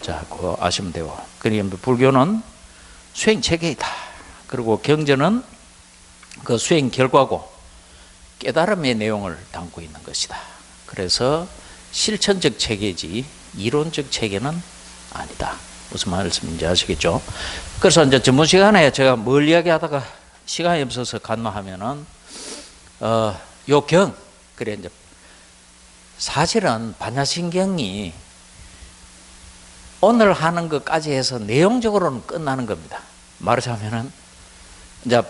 자, 그거 아시면 되고. 그러니까 불교는 수행 체계이다. 그리고 경전은 그 수행 결과고 깨달음의 내용을 담고 있는 것이다. 그래서 실천적 체계지 이론적 체계는 아니다. 무슨 말씀인지 아시겠죠? 그래서 이제 전문 시간에 제가 뭘 이야기하다가 시간이 없어서 간마하면은 요 경, 그래 이제 사실은 반야신경이 오늘 하는 것까지 해서 내용적으로는 끝나는 겁니다. 말하자면은 이제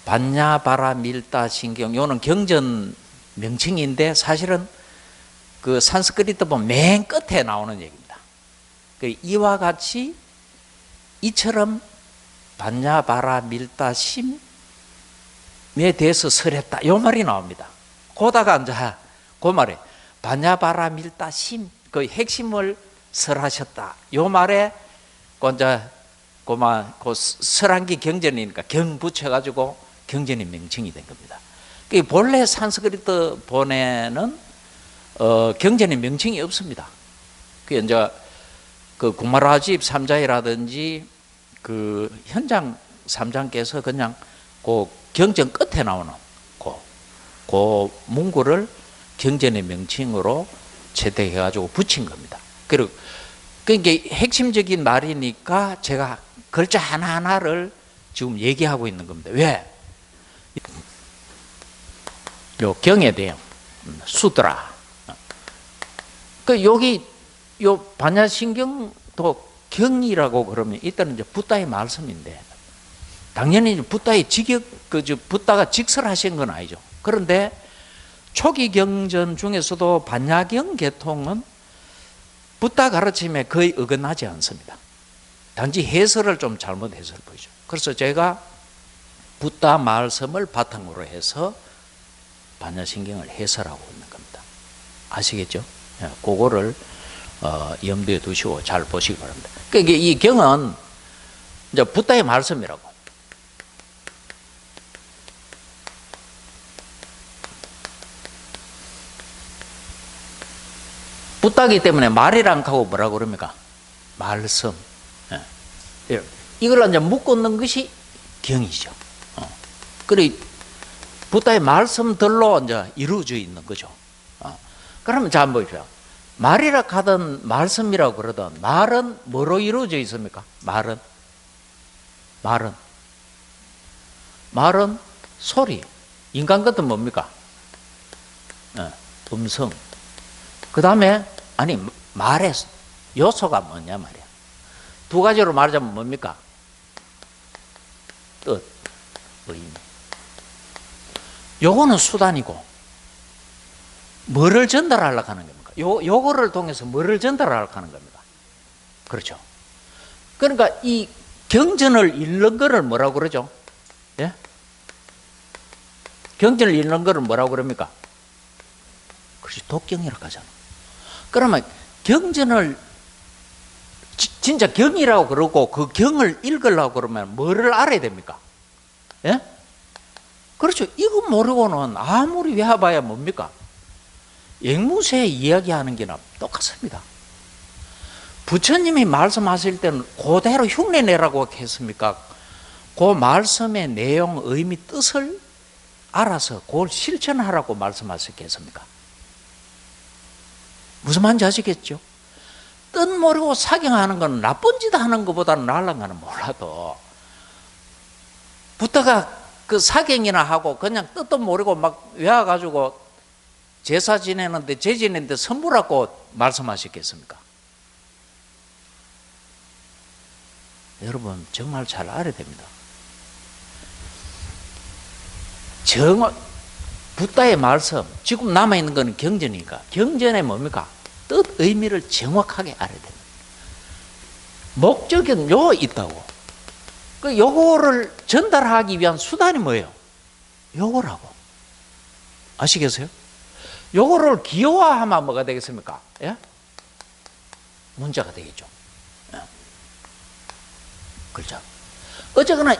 반야바라밀다신경, 요는 경전 명칭인데 사실은 그 산스크리트 보면 맨 끝에 나오는 얘기입니다. 이와 같이 이처럼 반야바라밀다심에 대해서 설했다. 요 말이 나옵니다. 고다가 이제 그 말에 반야바라밀다심 그 핵심을 설하셨다. 요 말에 이제 그 설한기 경전이니까 경 붙여가지고 경전이 명칭이 된 겁니다. 본래 산스크리트 본에는 경전의 명칭이 없습니다. 그 이제 그 구마라집 3자이라든지 그 현장 3장께서 그냥 그 경전 끝에 나오는 그 문구를 경전의 명칭으로 채택해가지고 붙인 겁니다. 그리고 그러니까 핵심적인 말이니까 제가 글자 하나하나를 지금 얘기하고 있는 겁니다. 왜? 요 경에 대한 수드라. 여기 요 반야신경도 경이라고 그러면 이때는 이제 붓다의 말씀인데 당연히 붓다의 붓다가 직설하신 건 아니죠. 그런데 초기 경전 중에서도 반야경 계통은 붓다 가르침에 거의 어긋나지 않습니다. 단지 해설을 좀 잘못해서 보이죠. 그래서 제가 붓다 말씀을 바탕으로 해서 반야신경을 해설하고 있는 겁니다. 아시겠죠? 그거를 염두에 두시고 잘 보시기 바랍니다. 그러니까 이 경은 이제 붓다의 말씀이라고. 붓다기 때문에 말이랑 하고 뭐라고 그럽니까? 말씀. 이걸 이제 묶고 있는 것이 경이죠. 그래 붓다의 말씀들로 이제 이루어져 있는 거죠. 그러면 자 한번 보십시오. 말이라 하든 말씀이라고 그러든 말은 뭐로 이루어져 있습니까? 말은 소리. 인간 것은 뭡니까? 음성. 그 다음에 말의 요소가 뭐냐 말이야. 두 가지로 말하자면 뭡니까? 뜻, 의미. 요거는 수단이고 뭐를 전달하려고 하는 겁니까? 요거를 통해서 뭐를 전달하려고 하는 겁니까? 그렇죠. 그러니까 이 경전을 읽는 거를 뭐라고 그러죠? 예? 경전을 읽는 거를 뭐라고 그럽니까? 그렇지, 독경이라고 하잖아. 그러면 경전을 진짜 경이라고 그러고 그 경을 읽으려고 그러면 뭐를 알아야 됩니까? 예? 그렇죠. 이거 모르고는 아무리 외워봐야 뭡니까? 앵무새 이야기하는 게나 똑같습니다. 부처님이 말씀하실 때는 그대로 흉내내라고 했습니까? 그 말씀의 내용, 의미, 뜻을 알아서 그걸 실천하라고 말씀하셨겠습니까? 무슨 말인지 아시겠죠? 뜻 모르고 사경하는 건 나쁜 짓 하는 것보다는 나은 거는 몰라도 붓다가 그 사경이나 하고 그냥 뜻도 모르고 막 외워가지고 제사 지내는데 제 지내는데 선물하고 말씀하셨겠습니까? 여러분 정말 잘 알아야 됩니다. 붓다의 말씀, 지금 남아있는 건 경전이니까 경전에 뭡니까? 뜻, 의미를 정확하게 알아야 됩니다. 목적은 있다고. 요거를 전달하기 위한 수단이 뭐예요? 요거라고. 아시겠어요? 요거를 기호화하면 뭐가 되겠습니까? 예? 문자가 되겠죠. 예. 글자. 어쨌거나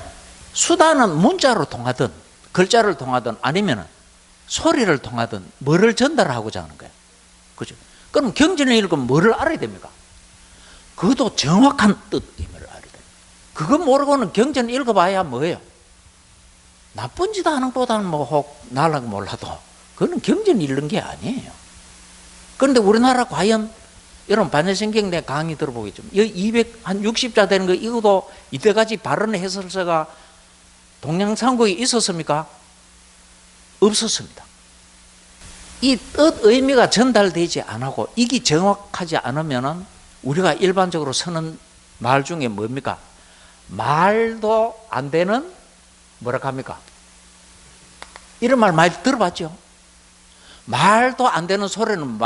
수단은 문자로 통하든 글자를 통하든 아니면 소리를 통하든 뭐를 전달하고자 하는 거예요. 그죠? 그럼 경전을 읽으면 뭐를 알아야 됩니까? 그것도 정확한 뜻 의미를 알아야 돼. 그거 모르고는 경전 읽어봐야 뭐예요? 나쁜 짓 하는 것보다는 뭐 혹 날라고 몰라도 그거는 경전 읽는 게 아니에요. 그런데 우리나라 과연 여러분 반야신경 내 강의 들어보겠죠. 260자 되는 거 이것도 이때까지 바른 해설서가 동양상국에 있었습니까? 없었습니다. 이 뜻 의미가 전달되지 않고 이게 정확하지 않으면은 우리가 일반적으로 쓰는 말 중에 뭡니까? 말도 안 되는 뭐라 합니까? 이런 말 많이 들어봤죠? 말도 안 되는 소리는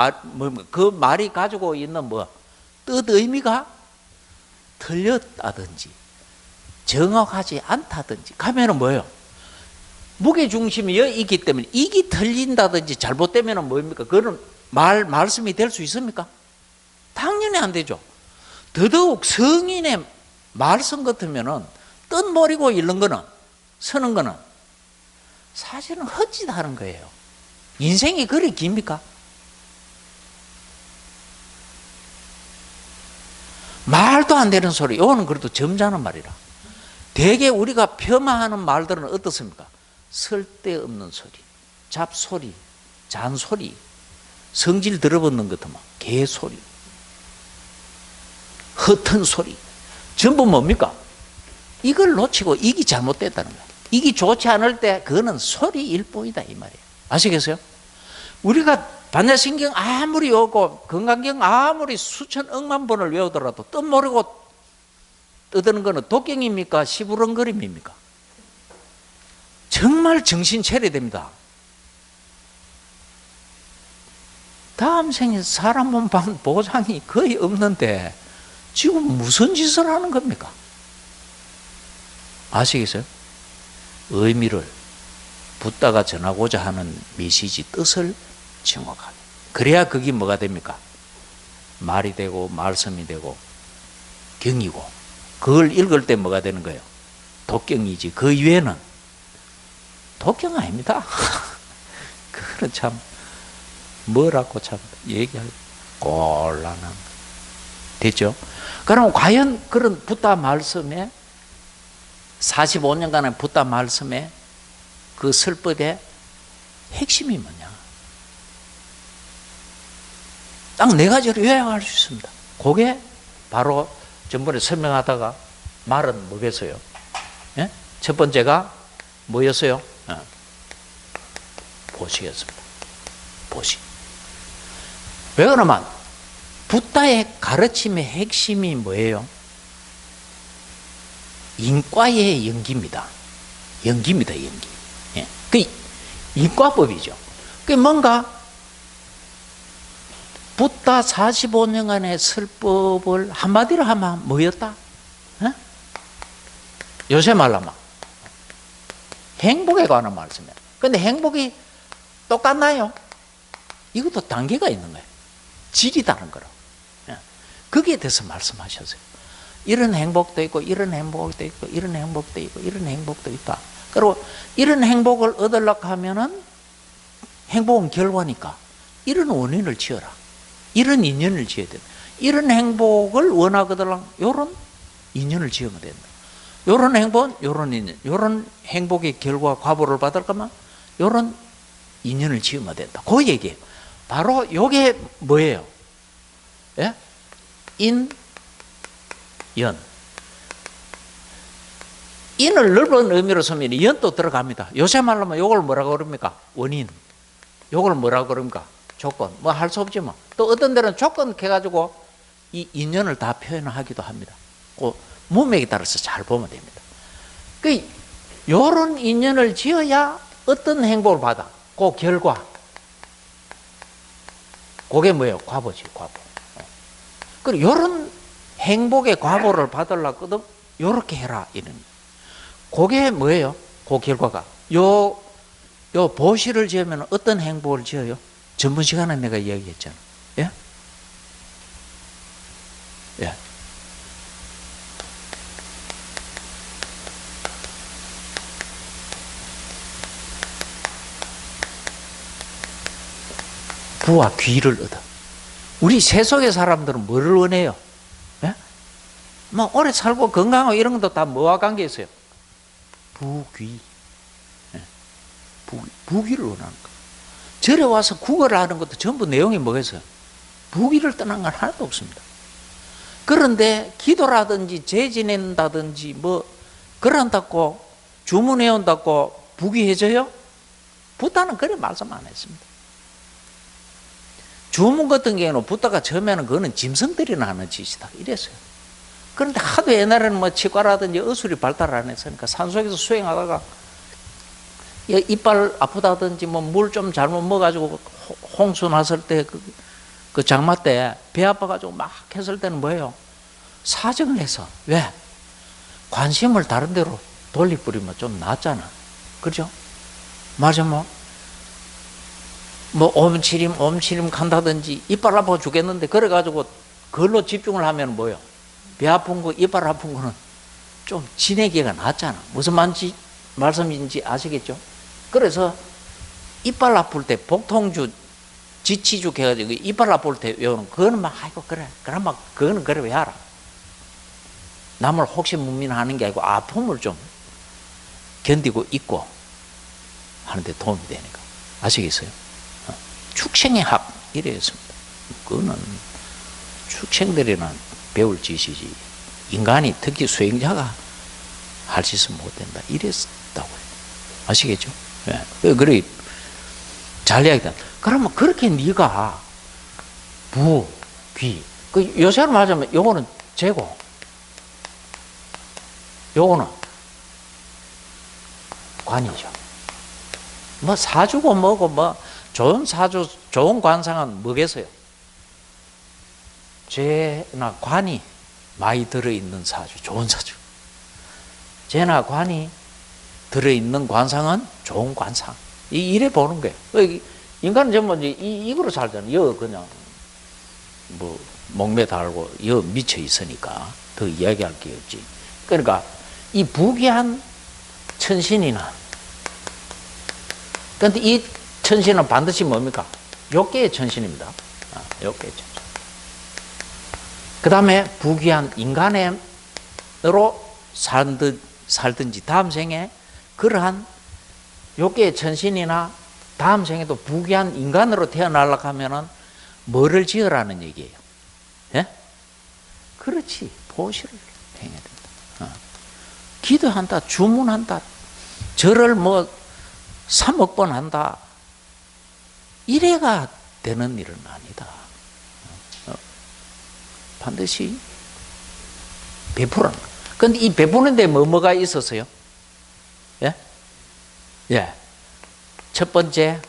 그 말이 가지고 있는 뭐 뜻 의미가 틀렸다든지 정확하지 않다든지 가면은 뭐예요? 무게중심이 여기 있기 때문에 이게 틀린다든지 잘못되면 뭡니까? 그거는 말씀이 될 수 있습니까? 당연히 안 되죠. 더더욱 성인의 말씀 같으면은 뜻모르고 읽는 거는 쓰는 거는 사실은 헛짓하는 거예요. 인생이 그리 깁니까? 말도 안 되는 소리, 이거는 그래도 점잖은 말이라. 대개 우리가 폄하하는 말들은 어떻습니까? 쓸데없는 소리, 잡소리, 잔소리, 성질 들어붙는 것 같으면 개소리, 허튼 소리, 전부 뭡니까? 이걸 놓치고 이게 잘못됐다는 거야. 이게 좋지 않을 때 그거는 소리일 뿐이다 이 말이에요. 아시겠어요? 우리가 반야신경 아무리 외우고 건강경 아무리 수천 억만 번을 외우더라도 뜻 모르고 떠드는 거는 독경입니까? 시부렁거림입니까? 정말 정신 차려야 됩니다. 다음 생에 사람 몸 반 보장이 거의 없는데 지금 무슨 짓을 하는 겁니까? 아시겠어요? 의미를 붓다가 전하고자 하는 메시지 뜻을 정확하게. 그래야 그게 뭐가 됩니까? 말이 되고 말씀이 되고 경이고 그걸 읽을 때 뭐가 되는 거예요? 독경이지. 그 이외에는 독경 아닙니다. 그거는 참 뭐라고 참 얘기할 곤란한. 됐죠? 그럼 과연 그런 붓다 말씀에 45년간의 붓다 말씀에 그 설법의 핵심이 뭐냐? 딱 네 가지로 요약할 수 있습니다. 그게 바로 전번에 설명하다가 말은 뭐겠어요? 예? 첫 번째가 뭐였어요? 보시겠습니다. 보시. 왜 그러면 붓다의 가르침의 핵심이 뭐예요? 인과의 연기입니다. 연기입니다, 연기. 예. 그 인과법이죠. 그 뭔가 붓다 45년간의 설법을 한마디로 하면 뭐였다? 예? 요새 말하면 행복에 관한 말씀이에요. 근데 행복이 똑같나요? 이것도 단계가 있는 거예요. 질이 다른 거로. 예. 거기에 대해서 말씀하셨어요. 이런 행복도 있고 이런 행복도 있고 이런 행복도 있고 이런 행복도 있다. 그리고 이런 행복을 얻으려고 하면은 행복은 결과니까 이런 원인을 지어라. 이런 인연을 지어야 된다. 이런 행복을 원하거든 이런 인연을 지으면 된다. 이런 행복은 이런 인연, 이런 행복의 결과 과보를 받을 거면 이런 인연을 지으면 된다. 그 얘기예요. 바로 이게 뭐예요? 예? 인, 연. 인을 넓은 의미로 쓰면 연도 들어갑니다. 요새 말로 하면 이걸 뭐라고 그럽니까? 원인. 이걸 뭐라고 그럽니까? 조건. 뭐 할 수 없지 뭐. 또 어떤 데는 조건 해가지고 이 인연을 다 표현하기도 합니다. 그 문맥에 따라서 잘 보면 됩니다. 그 요런 인연을 지어야 어떤 행복을 받아. 그 결과. 그게 뭐예요? 과보지, 과보. 그리고 요런 행복의 과보를 받으려거든 요렇게 해라 이런. 그게 뭐예요? 그 결과가 요 보시를 지으면 어떤 행복을 지어요? 전번 시간에 내가 이야기했잖아. 예? 예. 부와 귀를 얻어. 우리 세속의 사람들은 뭐를 원해요? 예? 뭐 오래 살고 건강하고 이런 것도 다 뭐와 관계 있어요? 부귀. 부귀를 원하는 거. 절에 와서 구걸을 하는 것도 전부 내용이 뭐겠어요? 부귀를 떠난 건 하나도 없습니다. 그런데 기도라든지 제 지낸다든지 뭐 그런다고 주문해 온다고 부귀해져요? 부다는 그래 말씀 안 했습니다. 주문 같은 경우는 부다가 처음에는 그거는 짐승들이나 하는 짓이다 이랬어요. 그런데 하도 옛날에는 뭐 치과라든지 의술이 발달 안 했으니까 산속에서 수행하다가 이빨 아프다든지 뭐 물 좀 잘못 먹어가지고 홍수 났을 때 그 장마 때 배 아파가지고 막 했을 때는 뭐예요? 사정을 해서. 왜? 관심을 다른 데로 돌리뿌리면 좀 낫잖아. 그죠? 맞아 뭐 옴치림 간다든지 이빨 아파 죽겠는데 그래가지고 그걸로 집중을 하면 뭐예요? 배 아픈 거 이빨 아픈 거는 좀 지내기가 낫잖아. 무슨 말씀인지 아시겠죠? 그래서 이빨 아플 때 복통주 지치죽 해가지고 이빨 아플 때 외우는 그거는 막 아이고 그래 그럼 막 그거는 그래 왜 알아? 남을 혹시 문민하는 게 아니고 아픔을 좀 견디고 있고 하는데 도움이 되니까. 아시겠어요? 축생의 합 이랬습니다. 그거는 축생들이나 배울 짓이지 인간이 특히 수행자가 할 짓은 못 된다 이랬다고요. 아시겠죠? 네. 그래 잘 이야기다. 그러면 그렇게 네가 부, 귀 그 요새로 말하자면 요거는 재고 요거는 관이죠. 뭐 사주고 뭐고 뭐 좋은 사주 좋은 관상은 뭐겠어요? 재나 관이 많이 들어있는 사주 좋은 사주. 재나 관이 들어있는 관상은 좋은 관상. 이래 보는 거예요. 인간은 전부 이거로 살잖아요. 여 그냥 뭐 목매 달고 여 미쳐 있으니까 더 이야기할 게 없지. 그러니까 이 부귀한 천신이나 그런데 이 천신은 반드시 뭡니까? 욕계의 천신입니다. 욕계의 천신. 그 다음에 부귀한 인간으로 살든지 다음 생에 그러한 욕계의 천신이나 다음 생에도 부귀한 인간으로 태어나려고 하면은 뭐를 지으라는 얘기예요? 예? 그렇지. 보시를 행해야 된다. 기도한다, 주문한다, 절을 뭐 3억 번 한다. 이래가 되는 일은 아니다. 반드시 베풀어라. 그런데 이 베푸는데 뭐가 있었어요? 예? 예. 첫 번째,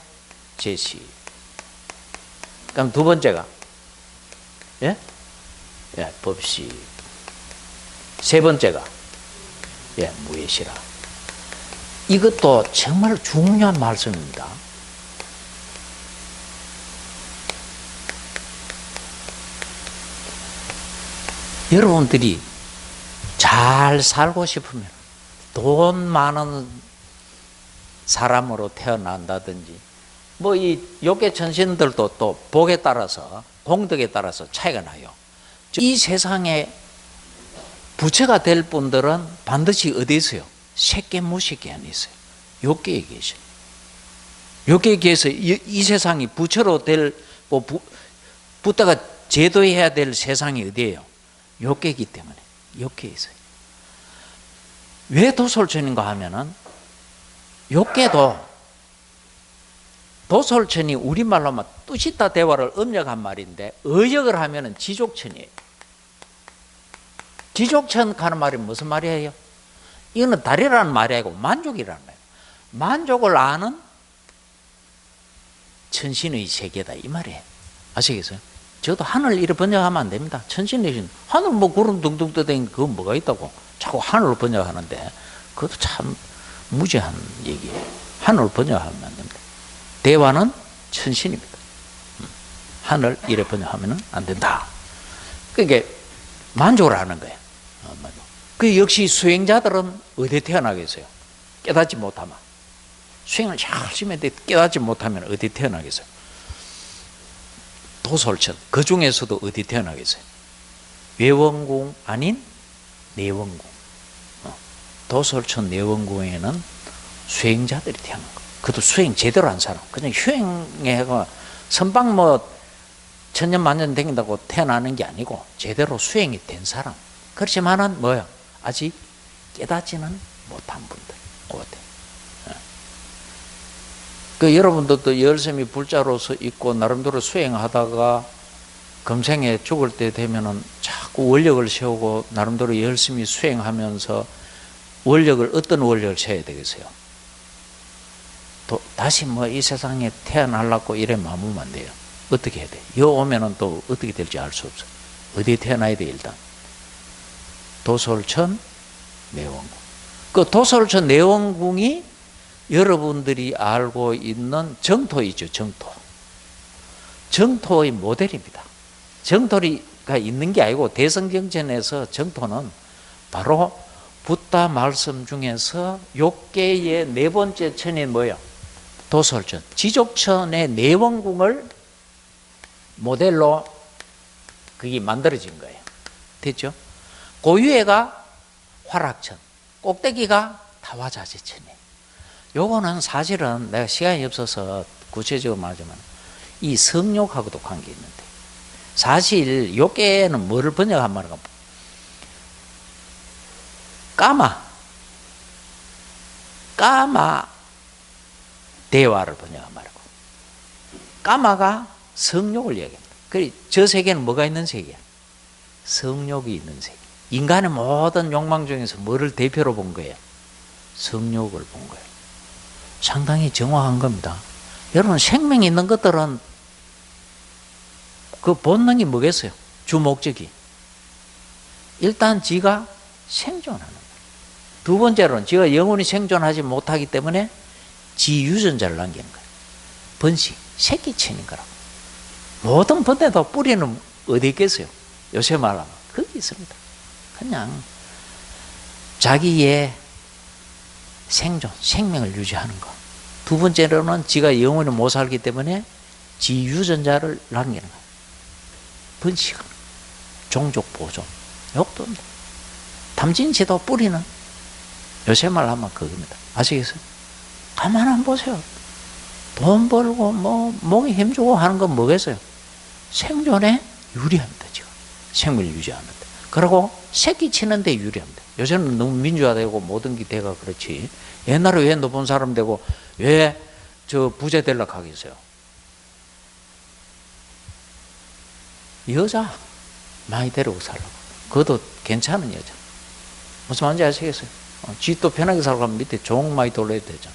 제시. 그럼 두 번째가, 예? 예, 법시. 세 번째가, 예, 무예시라. 이것도 정말 중요한 말씀입니다. 여러분들이 잘 살고 싶으면 돈 많은 사람으로 태어난다든지 뭐 이 욕계 천신들도 또 복에 따라서 공덕에 따라서 차이가 나요. 이 세상에 부처가 될 분들은 반드시 어디 있어요? 색계무색계 안에 있어요. 욕계에 계셔요. 욕계에 계셔서 이 세상이 부처로 될 부처가 제도해야 될 세상이 어디예요? 욕계이기 때문에 욕계에 있어요. 왜 도솔천인가 하면은 욕계도 도솔천이 우리말로 하면 뚜시타 대화를 음력한 말인데 의역을 하면은 지족천이에요. 지족천 하는 말이 무슨 말이에요? 이거는 달이라는 말이 아니고 만족이라는 말이에요. 만족을 아는 천신의 세계다 이 말이에요. 아시겠어요? 저도 하늘 이렇게 번역하면 안 됩니다. 천신의 하늘 뭐 구름 둥둥 떠다니는 그건 뭐가 있다고 자꾸 하늘로 번역하는데 그것도 참 무지한 얘기예요. 하늘 번역하면 안 됩니다. 대화는 천신입니다. 하늘 이래 번역하면 안 된다. 그게 만족을 하는 거예요. 그 역시 수행자들은 어디 태어나겠어요? 깨닫지 못하면. 수행을 열심히 했는데 깨닫지 못하면 어디 태어나겠어요? 도솔천. 그 중에서도 어디 태어나겠어요? 외원궁 아닌 내원궁. 도솔천 내원궁에는 수행자들이 태어난 거. 그것도 수행 제대로 한 사람. 그냥 수행해가 선방 천년만년 댕긴다고 태어나는 게 아니고 제대로 수행이 된 사람. 그렇지만은 아직 깨닫지는 못한 분들. 여러분들도 열심히 불자로서 있고 나름대로 수행하다가 금생에 죽을 때 되면은 자꾸 원력을 세우고 나름대로 열심히 수행하면서 어떤 원력을 세워야 되겠어요? 다시 이 세상에 태어나려고 이래 마음으면 안 돼요. 어떻게 해야 돼? 여 오면은 또 어떻게 될지 알 수 없어. 어디에 태어나야 돼, 일단? 도솔천 내원궁. 그 도솔천 내원궁이 여러분들이 알고 있는 정토이죠, 정토. 정토의 모델입니다. 정토가 있는 게 아니고 대성경전에서 정토는 바로 붓다 말씀 중에서 6개의 네 번째 천이 도솔천, 지족천의 내원궁을 모델로 그게 만들어진 거예요. 됐죠? 고유해가 화락천, 꼭대기가 타화자재천이에요. 요거는 사실은 내가 시간이 없어서 구체적으로 말하자면 이 성욕하고도 관계 있는데, 사실 요게는 뭐를 번역한 말인가? 까마 대화를 번역한 말이고, 까마가 성욕을 얘기합니다. 저 세계는 뭐가 있는 세계야? 성욕이 있는 세계. 인간의 모든 욕망 중에서 뭐를 대표로 본 거예요? 성욕을 본 거예요. 상당히 정확한 겁니다. 여러분, 생명이 있는 것들은 그 본능이 뭐겠어요? 주 목적이. 일단 지가 생존하는 거예요. 두 번째로는 지가 영원히 생존하지 못하기 때문에 지 유전자를 남기는 거예요. 번식, 새끼 치는 거라고. 모든 번데도 뿌리는 어디 있겠어요? 요새 말하면 거기 있습니다. 그냥 자기의 생존, 생명을 유지하는 거. 두 번째로는 지가 영원히 못 살기 때문에 지 유전자를 남기는 거예요. 번식하는 거예요. 종족 보존. 욕도입니다. 탐진치도 뿌리는 요새 말하면 그겁니다. 아시겠어요? 가만 한번 보세요. 돈 벌고 목에 힘주고 하는 건 뭐겠어요? 생존에 유리합니다. 지금 생명을 유지하는데. 그리고 새끼 치는데 유리합니다. 요새는 너무 민주화되고 모든 게 돼가 그렇지. 옛날에 왜 높은 사람 되고 왜 저 부자 되려고 하겠어요? 여자 많이 데리고 살라고. 그것도 괜찮은 여자. 무슨 말인지 아시겠어요? 지 또 편하게 살고 하면 밑에 종 많이 돌려야 되죠.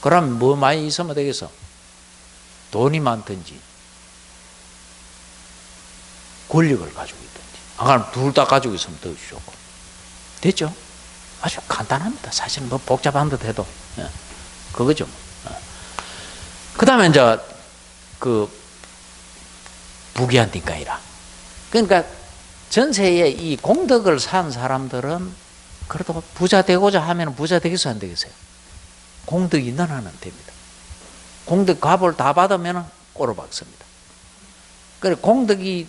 그럼 뭐 많이 있으면 되겠어? 돈이 많든지 권력을 가지고 있든지. 안 그러면 둘 다 가지고 있으면 더 좋고. 됐죠? 아주 간단합니다. 사실 뭐 복잡한 듯 해도. 그거죠. 그 다음에 이제 그 부귀한띵가이라. 그러니까 전세에 이 공덕을 산 사람들은 그래도 부자 되고자 하면 부자 되겠어요, 안 되겠어요? 공덕이 있는 한은 됩니다. 공덕 값을 다 받으면 꼬르박습니다. 그래, 공덕이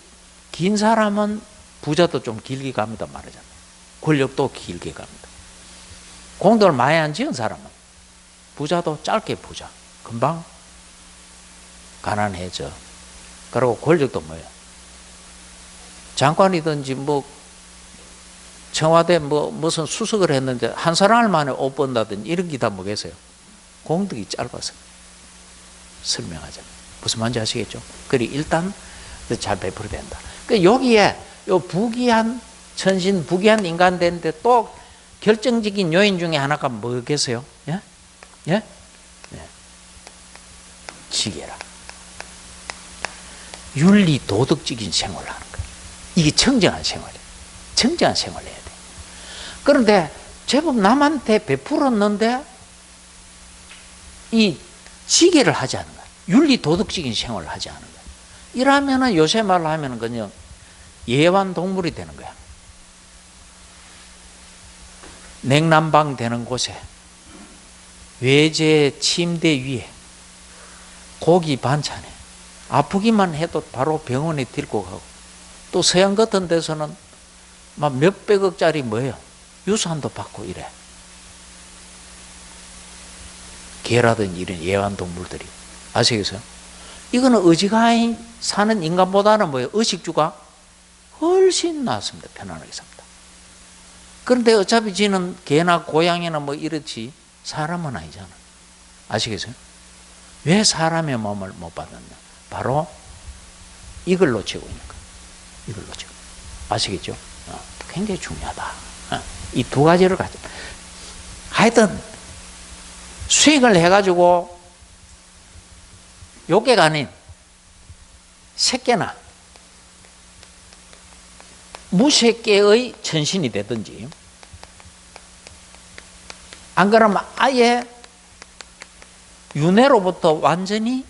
긴 사람은 부자도 좀 길게 갑니다 말하잖아요. 권력도 길게 갑니다. 공덕을 많이 안 지은 사람은 부자도 짧게 부자, 금방 가난해져. 그리고 권력도 뭐예요? 장관이든지 청와대 무슨 수석을 했는데 한 사람을 만에 옷 번다든지 이런 게 다 뭐겠어요? 공덕이 짧아서. 설명하자면 무슨 말인지 아시겠죠? 그리 일단 잘 베풀어야 된다. 여기에 요 부귀한 천신, 부귀한 인간 되는데 또 결정적인 요인 중에 하나가 뭐겠어요? 예? 예? 네. 지게라. 윤리 도덕적인 생활을 하는 거예요. 이게 청정한 생활이에요. 청정한 생활을 해야 돼. 그런데 제법 남한테 베풀었는데 이 지게를 하지 않는 거예요. 윤리 도덕적인 생활을 하지 않는 거예요. 이러면은 요새 말로 하면은 그냥 예완동물이 되는 거야. 냉난방 되는 곳에 외제 침대 위에 고기 반찬에 아프기만 해도 바로 병원에 데리고 가고, 또 서양 같은 데서는 막 몇백억짜리 뭐예요? 유산도 받고 이래. 개라든지 이런 애완동물들이. 아시겠어요? 이거는 의지가에 사는 인간보다는 뭐예요? 의식주가 훨씬 낫습니다. 편안하게 삽니다. 그런데 어차피 지는 개나 고양이나 뭐 이렇지 사람은 아니잖아. 아시겠어요? 왜 사람의 몸을 못 받았냐? 바로 이걸 놓치고 있는 거예요. 이걸 놓치고. 아시겠죠? 굉장히 중요하다. 이 두 가지를 가져. 하여튼 수행을 해가지고 요괴가 아닌 새끼나 무새끼의 천신이 되든지, 안 그러면 아예 윤회로부터 완전히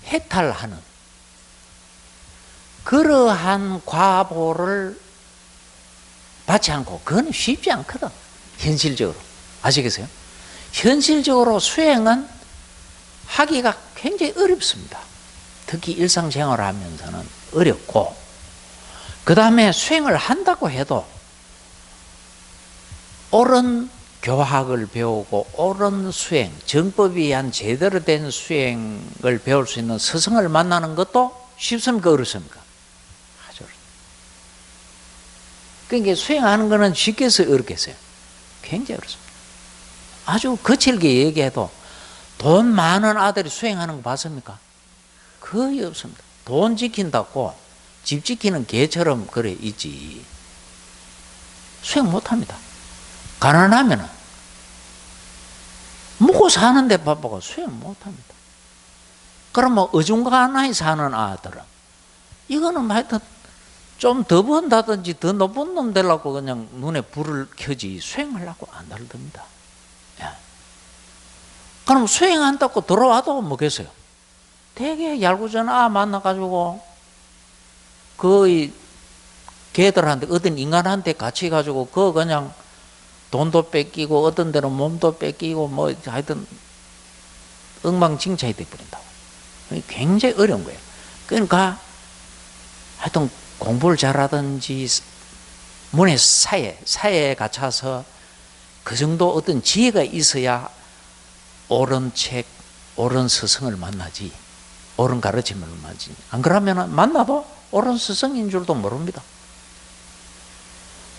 해탈하는 그러한 과보를 받지 않고, 그건 쉽지 않거든. 현실적으로. 아시겠어요? 현실적으로 수행은 하기가 굉장히 어렵습니다. 특히 일상생활을 하면서는 어렵고, 그 다음에 수행을 한다고 해도 옳은 교학을 배우고 옳은 수행, 정법에 의한 제대로 된 수행을 배울 수 있는 스승을 만나는 것도 쉽습니까? 어렵습니까? 아주 어렵습니다. 그러니까 수행하는 거는 쉽겠어요? 어렵겠어요? 굉장히 어렵습니다. 아주 거칠게 얘기해도 돈 많은 아들이 수행하는 거 봤습니까? 거의 없습니다. 돈 지킨다고 집 지키는 개처럼 그래 있지 수행 못합니다. 가난하면은 먹고 사는데 바빠가 수행 못합니다. 그러면 어중간하게 사는 아들은 이거는 하여튼 좀 더 번다든지 더 높은 놈 되려고 그냥 눈에 불을 켜지 수행하려고 안 달듭니다. 예. 그럼 수행한다고 들어와도 뭐겠어요? 되게 얄궂은 만나가지고 그 걔들한테 어떤 인간한테 같이 가지고 그 그냥 돈도 뺏기고 어떤 데는 몸도 뺏기고 뭐 하여튼 엉망진창이 돼버린다고. 굉장히 어려운 거예요. 그러니까 하여튼 공부를 잘하든지 문의 사회에 갇혀서 그 정도 어떤 지혜가 있어야 옳은 책, 옳은 스승을 만나지, 옳은 가르침을 만나지. 안 그러면 만나도 옳은 스승인 줄도 모릅니다.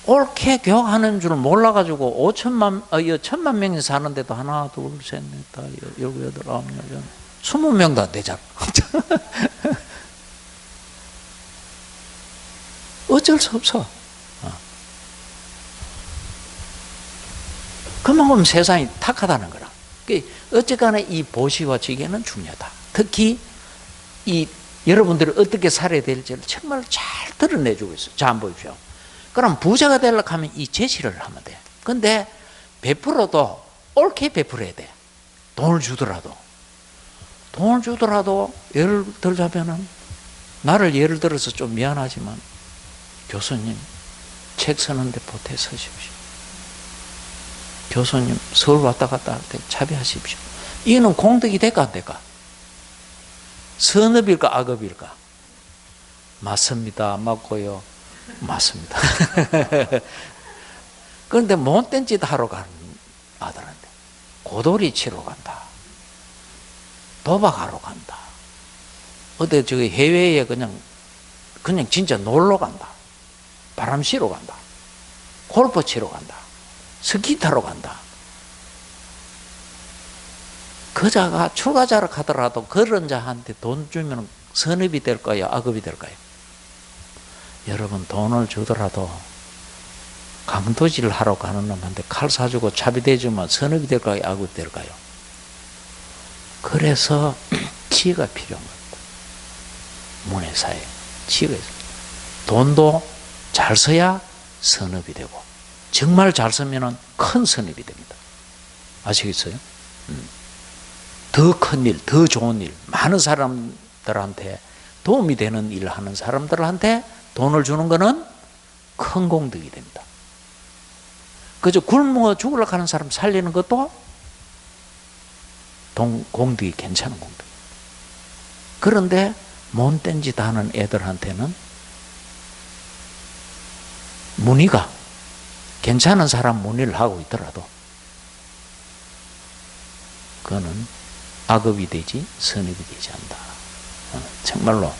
옳게 교육하는 줄 몰라가지고 1,000만 명이 사는데도 하나, 둘, 셋, 넷, 다, 열구, 여덟, 아홉, 열, 20명도 안 되잖아. 어쩔 수 없어. 그만큼 세상이 탁하다는 거라. 어쨌거나 이 보시와 지혜는 중요하다. 특히 이 여러분들이 어떻게 살아야 될지를 정말 잘 드러내주고 있어요. 자, 한번 보십시오. 그럼 부자가 되려고 하면 이 제시를 하면 돼. 근데 베풀어도 옳게 베풀어야 돼. 돈을 주더라도 예를 들자면은 나를 예를 들어서 좀 미안하지만 교수님 책 쓰는데 보태 서십시오. 교수님 서울 왔다 갔다 할 때 차비하십시오. 이거는 공덕이 될까 안 될까? 선업일까 악업일까? 맞습니다. 맞고요. 맞습니다. 그런데 못된 짓 하러 가는 아들한테 고돌이 치러 간다. 도박하러 간다. 어디 저기 해외에 그냥 진짜 놀러 간다. 바람 쐬러 간다. 골프 치러 간다. 스키 타러 간다. 그자가 출가자로 가더라도 그런 자한테 돈 주면 선업이 될까요? 악업이 될까요? 여러분 돈을 주더라도 강도질 하러 가는 놈한테 칼 사주고 차비 대주면 선업이 될까요? 악업이 될까요? 그래서 지혜가 필요한 겁니다. 문해사에 지혜가 있습니다. 돈도 잘 써야 선업이 되고 정말 잘 쓰면 큰 선업이 됩니다. 아시겠어요? 더 큰 일, 더 좋은 일, 많은 사람들한테 도움이 되는 일을 하는 사람들한테 돈을 주는 것은 큰 공덕이 됩니다. 그저 굶어 죽으려고 하는 사람 살리는 것도 공덕이 괜찮은 공덕. 그런데 못된 짓 하는 애들한테는 문의가 괜찮은 사람 문의를 하고 있더라도 그거는 악업이 되지 선업이 되지 않는다. 정말로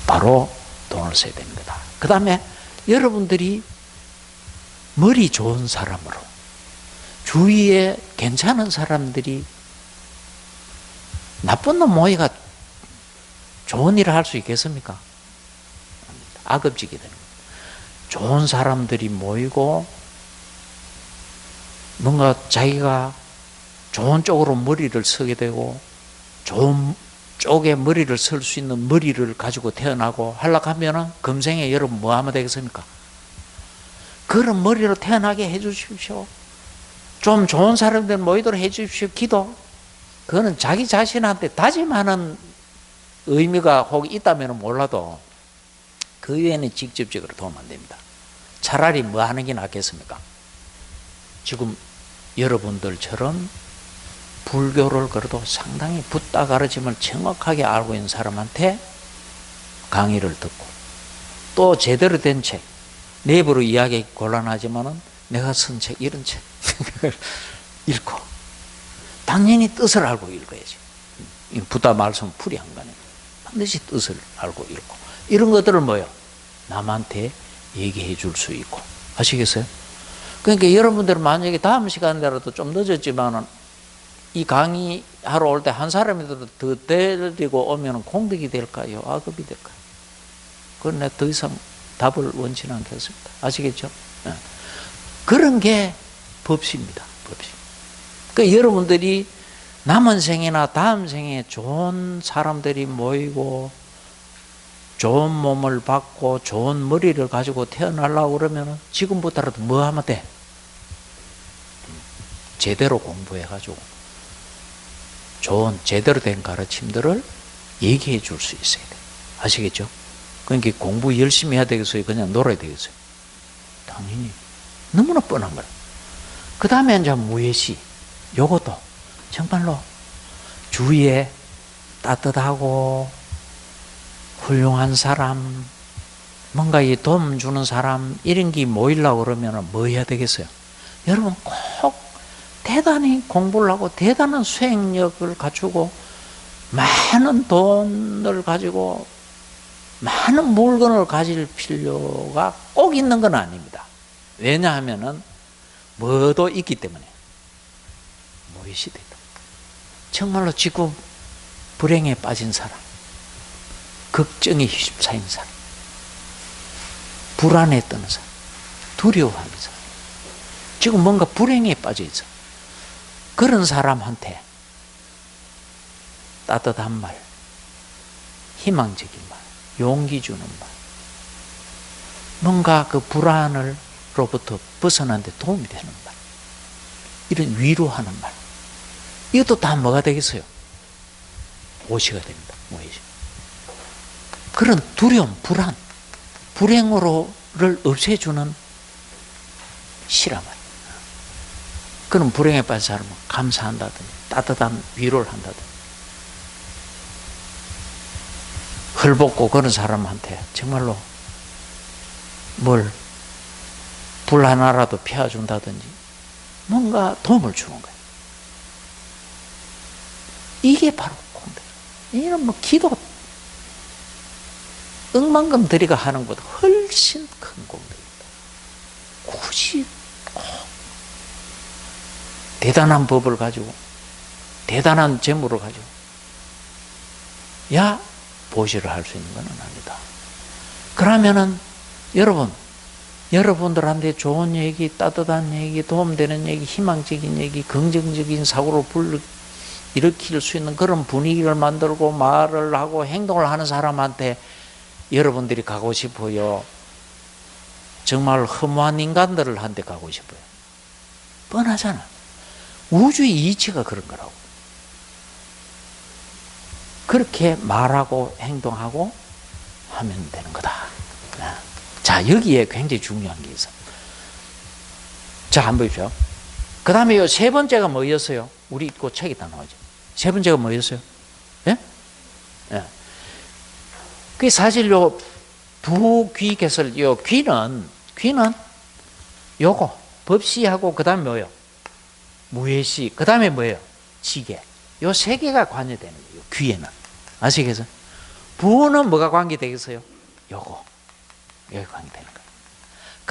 바로 돈을 써야 되는 거다. 그 다음에 여러분들이 머리 좋은 사람으로 주위에 괜찮은 사람들이 나쁜 놈 모이가 좋은 일을 할 수 있겠습니까? 악업지게 되는 거예요. 좋은 사람들이 모이고 뭔가 자기가 좋은 쪽으로 머리를 쓰게 되고 좋은 쪽에 머리를 쓸 수 있는 머리를 가지고 태어나고 하려면 금생에 여러분 뭐 하면 되겠습니까? 그런 머리로 태어나게 해 주십시오. 좀 좋은 사람들 모이도록 해 주십시오. 기도. 그거는 자기 자신한테 다짐하는 의미가 혹 있다면 몰라도 그 외에는 직접적으로 도움 안 됩니다. 차라리 뭐 하는 게 낫겠습니까? 지금 여러분들처럼 불교를 그래도 상당히 붓다 가르침을 정확하게 알고 있는 사람한테 강의를 듣고 또 제대로 된 책, 내부로 이야기하기 곤란하지만은 내가 쓴 책, 이런 책 읽고 당연히 뜻을 알고 읽어야지. 붓다 말씀 풀이 한 거네. 반드시 뜻을 알고 읽고 이런 것들을 뭐요? 남한테 얘기해 줄 수 있고. 아시겠어요? 그러니까 여러분들은 만약에 다음 시간이라도 좀 늦었지만은 이 강의하러 올 때 한 사람이라도 더 데리고 오면 공덕이 될까요? 악업이 될까요? 그건 내가 더 이상 답을 원치는 않겠습니다. 아시겠죠? 네. 그런 게 법시입니다. 법시. 그러니까 여러분들이 남은 생이나 다음 생에 좋은 사람들이 모이고 좋은 몸을 받고 좋은 머리를 가지고 태어나려고 그러면 지금부터라도 뭐 하면 돼? 제대로 공부해가지고 좋은 제대로 된 가르침들을 얘기해 줄 수 있어야 돼. 아시겠죠? 그러니까 공부 열심히 해야 되겠어요? 그냥 놀아야 되겠어요? 당연히 너무나 뻔한 거예요. 그 다음에 이제 무예시. 요것도 정말로 주위에 따뜻하고 훌륭한 사람, 뭔가 이 도움 주는 사람 이런 게 모이려고 그러면 뭐 해야 되겠어요? 여러분 꼭 대단히 공부를 하고 대단한 수행력을 갖추고 많은 돈을 가지고 많은 물건을 가질 필요가 꼭 있는 건 아닙니다. 왜냐하면은 뭐도 있기 때문에 무엇이 되다. 정말로 지금 불행에 빠진 사람, 걱정에 휩싸인 사람, 불안에 떠는 사람, 두려워하는 사람, 지금 뭔가 불행에 빠져 있어. 그런 사람한테 따뜻한 말, 희망적인 말, 용기 주는 말, 뭔가 그 불안으로부터 벗어나는 데 도움이 되는 말, 이런 위로하는 말, 이것도 다 뭐가 되겠어요? 오시가 됩니다. 오시. 그런 두려움, 불안, 불행으로를 없애주는 시란 말이에요. 그런 불행에 빠진 사람은 감사한다든지 따뜻한 위로를 한다든지 헐벗고 그런 사람한테 정말로 뭘 불 하나라도 피워준다든지 뭔가 도움을 주는 거예요. 이게 바로 공덕. 이런 뭐 기도 억만금 들이가 하는 것보다 훨씬 큰 공덕입니다. 굳이 대단한 법을 가지고 대단한 재물을 가지고 야 보시를 할 수 있는 건 아니다. 그러면은 여러분들한테 좋은 얘기, 따뜻한 얘기, 도움되는 얘기, 희망적인 얘기, 긍정적인 사고를 일으킬 수 있는 그런 분위기를 만들고 말을 하고 행동을 하는 사람한테 여러분들이 가고 싶어요? 정말 허무한 인간들을 한테 가고 싶어요? 뻔하잖아. 우주의 이치가 그런 거라고. 그렇게 말하고 행동하고 하면 되는 거다. 자, 여기에 굉장히 중요한 게 있어. 자, 한번 보십시오. 그 다음에 요 세 번째가 뭐였어요? 우리 그 책에 다 나오죠. 세 번째가 뭐였어요? 예? 예. 그 사실 요 부귀 개설, 요 귀는 요거 법시하고 그 다음에 뭐예요? 무예시, 그 다음에 뭐예요? 지계. 요 세 개가 관여되는 거예요. 귀에는. 아시겠어요? 부는 뭐가 관계되겠어요? 요거. 여기 관계되는 거예요.